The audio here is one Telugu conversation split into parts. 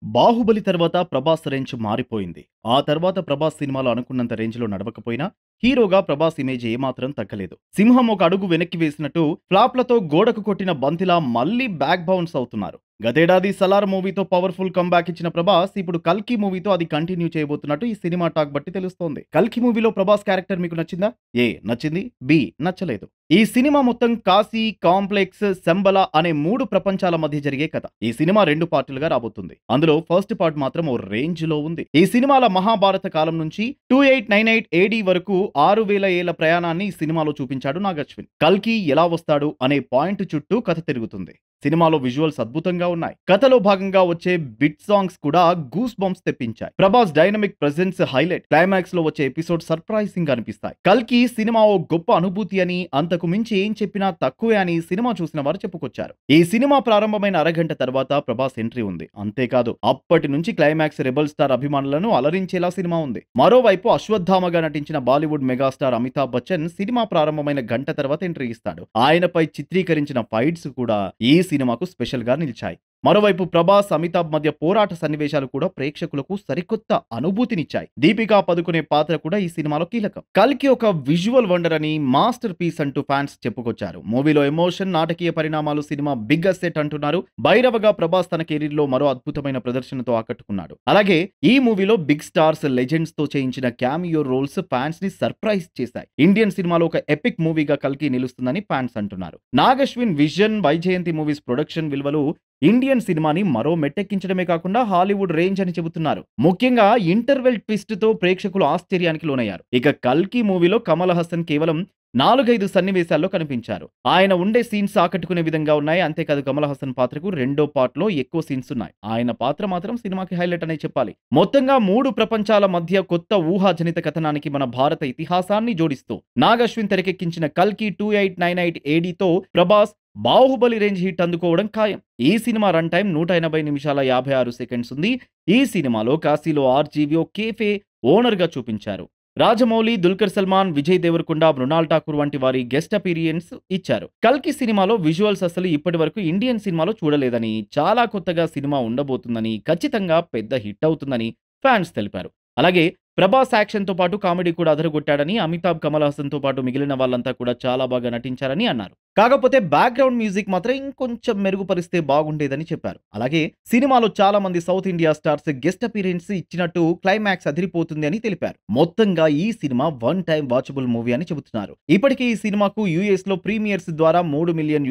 'బాహుబలి' తర్వాత ప్రభాస్ రేంజ్ మారిపోయింది. ఆ తర్వాత ప్రభాస్ సినిమాలు అనుకున్నంత రేంజ్‌లో నడవకపోయినా, హీరోగా ప్రభాస్ ఇమేజ్ ఏమాత్రం తగ్గలేదు. సింహం ఒక అడుగు వెనక్కి వేసినట్టు ఫ్లాప్‌లతో గోడకు కొట్టిన బంతిలా మళ్లీ బ్యాక్ బౌన్స్ అవుతున్నారు. గతేడాది 'సలార్' మూవీతో పవర్‌ఫుల్ కమ్‌బ్యాక్ ఇచ్చిన ప్రభాస్ ఇప్పుడు 'కల్కి' మూవీతో అది కంటిన్యూ చేయబోతున్నట్టు ఈ సినిమా టాక్ బట్టి తెలుస్తోంది. 'కల్కి' మూవీలో ప్రభాస్ క్యారెక్టర్ మీకు నచ్చిందా? ఏ నచ్చింది, బి నచ్చలేదు. ఈ సినిమా మొత్తం కాశీ, కాంప్లెక్స్, శంబల అనే 3 ప్రపంచాల మధ్య జరిగే కథ. ఈ సినిమా 2 పార్టులుగా రాబోతుంది. అందులో ఫస్ట్ పార్ట్ మాత్రం ఓ రేంజ్‌లో ఉంది. ఈ సినిమాల మహాభారత కాలం నుంచి 2898 ఏడీ వరకు 6000 ఏళ్ల ప్రయాణాన్ని ఈ సినిమాలో చూపించాడు నాగశ్విన్. 'కల్కి' ఎలా వస్తాడు అనే పాయింట్ చుట్టూ కథ తిరుగుతుంది. సినిమాలో విజువల్స్ అద్భుతంగా ఉన్నాయి. కథలో భాగంగా వచ్చే బిట్ సాంగ్స్ కూడా గూస్ బంప్స్ తెప్పించాయి. Prabhas dynamic presence highlight. Climax లో వచ్చే ఎపిసోడ్ సర్ప్రైజింగ్ గా అనిపిస్తాయి. 'కల్కి' సినిమా ఓ గొప్ప అనుభూతి అని, అంతకు మించి ఏం చెప్పినా తక్కువే అని సినిమా చూసిన వారు చెప్పుకొచ్చారు. ఈ సినిమా ప్రారంభమైన అరగంట తర్వాత ప్రభాస్ ఎంట్రీ ఉంది. అంతేకాదు అప్పటి నుంచి క్లైమాక్స్ రెబల్ స్టార్ అభిమానులను అలరించేలా సినిమా ఉంది. మరోవైపు అశ్వత్థామగా నటించిన బాలీవుడ్ మెగాస్టార్ అమితాబ్ బచ్చన్ సినిమా ప్రారంభమైన గంట తర్వాత ఎంట్రీ ఇస్తాడు. ఆయనపై చిత్రీకరించిన ఫైట్స్ కూడా ఈ సినిమాకు స్పెషల్ గా నిలిచాయి. మరోవైపు ప్రభాస్, అమితాబ్ మధ్య పోరాట సన్నివేశాలు కూడా ప్రేక్షకులకు సరికొత్త అనుభూతినిచ్చాయి. దీపికా పదుకునే పాత్ర కూడా ఈ సినిమాలో కీలకం. 'కల్కి' ఒక విజువల్ వండర్ అని, మాస్టర్ పీస్ అంటూ ఫ్యాన్స్ చెప్పుకొచ్చారు. మూవీలో ఎమోషన్, నాటకీయ పరిణామాలు సినిమా బిగ్ అసెట్ అంటున్నారు. భైరవగా ప్రభాస్ తన కెరీర్ లో మరో అద్భుతమైన ప్రదర్శనతో ఆకట్టుకున్నాడు. అలాగే ఈ మూవీలో బిగ్ స్టార్స్, లెజెండ్స్ తో చేయించిన క్యామియో రోల్స్ ఫ్యాన్స్ ని సర్ప్రైజ్ చేశాయి. ఇండియన్ సినిమాలో ఒక ఎపిక్ మూవీగా 'కల్కి' నిలుస్తుందని ఫ్యాన్స్ అంటున్నారు. Nag Ashwin vision, Vyjayanthi movies production విలువలు ఇండియన్ సినిమాని మరో మెట్టెక్కించడమే కాకుండా హాలీవుడ్ రేంజ్ అని చెబుతున్నారు. ముఖ్యంగా ఇంటర్వెల్ ట్విస్ట్ తో ప్రేక్షకులు ఆశ్చర్యానికి లోనయ్యారు. ఇక 'కల్కి' మూవీలో కమల్ హాసన్ కేవలం 4-5 సన్నివేశాల్లో కనిపించారు. ఆయన ఉండే సీన్స్ ఆకట్టుకునే విధంగా ఉన్నాయి. అంతేకాదు కమల్ హాసన్ పాత్రకు రెండో పార్ట్ లో ఎక్కువ సీన్స్ ఉన్నాయి. ఆయన పాత్ర మాత్రం సినిమాకి హైలైట్ అనే చెప్పాలి. మొత్తంగా 3 ప్రపంచాల మధ్య కొత్త ఊహాజనిత కథనానికి మన భారత ఇతిహాసాన్ని జోడిస్తూ నాగశ్విన్ తెరకెక్కించిన 'కల్కి 2898 ఏడీతో ప్రభాస్ 'బాహుబలి' రేంజ్ హిట్ అందుకోవడం ఖాయం. ఈ సినిమా రన్ టైం 180 నిమిషాల 56 సెకండ్స్ ఉంది. ఈ సినిమాలో కాశీలో ఆర్జీవీ కేఫే ఓనర్ గా చూపించారు. రాజమౌళి, దుల్కర్ సల్మాన్, విజయ్ దేవరకొండ, మృణాల్ ఠాకూర్ వంటి వారి గెస్ట్ అపీరియన్స్ ఇచ్చారు. 'కల్కి' సినిమాలో విజువల్స్ అసలు ఇప్పటి వరకు ఇండియన్ సినిమాలో చూడలేదని, చాలా కొత్తగా సినిమా ఉండబోతుందని, ఖచ్చితంగా పెద్ద హిట్ అవుతుందని ఫ్యాన్స్ తెలిపారు. అలాగే ప్రభాస్ యాక్షన్ తో పాటు కామెడీ కూడా అదరగొట్టాడని, అమితాబ్, కమల్ హాసన్ తో పాటు మిగిలిన వాళ్ళంతా కూడా చాలా బాగా నటించారని అన్నారు. కాకపోతే బ్యాక్‌గ్రౌండ్ మ్యూజిక్ మాత్రం ఇంకొంచెం మెరుగుపరిస్తే బాగుండేదని చెప్పారు. అలాగే సినిమాలో చాలా మంది south India stars guest appearance ఇచ్చినట్టు క్లైమాక్స్ అదిరిపోతుంది అని తెలిపారు. మొత్తంగా ఈ cinema one time watchable movie అని చెబుతున్నారు. ఇప్పటికే ఈ సినిమాకు యూఎస్ లో ప్రీమియర్స్ ద్వారా $3 మిలియన్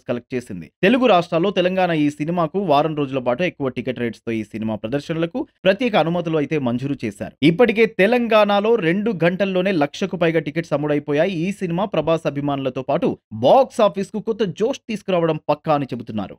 కలెక్ట్ చేసింది. తెలుగు రాష్ట్రాల్లో తెలంగాణ ఈ సినిమాకు వారం రోజుల పాటు ఎక్కువ టికెట్ రేట్స్ తో ఈ సినిమా ప్రదర్శనలకు ప్రత్యేక అనుమతులు అయితే మంజూరు చేశారు. ఇప్పటికే తెలంగాణలో 2 గంటల్లోనే 1,00,000కు పైగా టికెట్స్ అమ్ముడైపోయాయి. ఈ సినిమా ప్రభాస్ అభిమానులతో పాటు బాక్స్ ఆఫీస్ కు కొత్త జోష్ తీసుకురావడం పక్కా అని చెబుతున్నారు.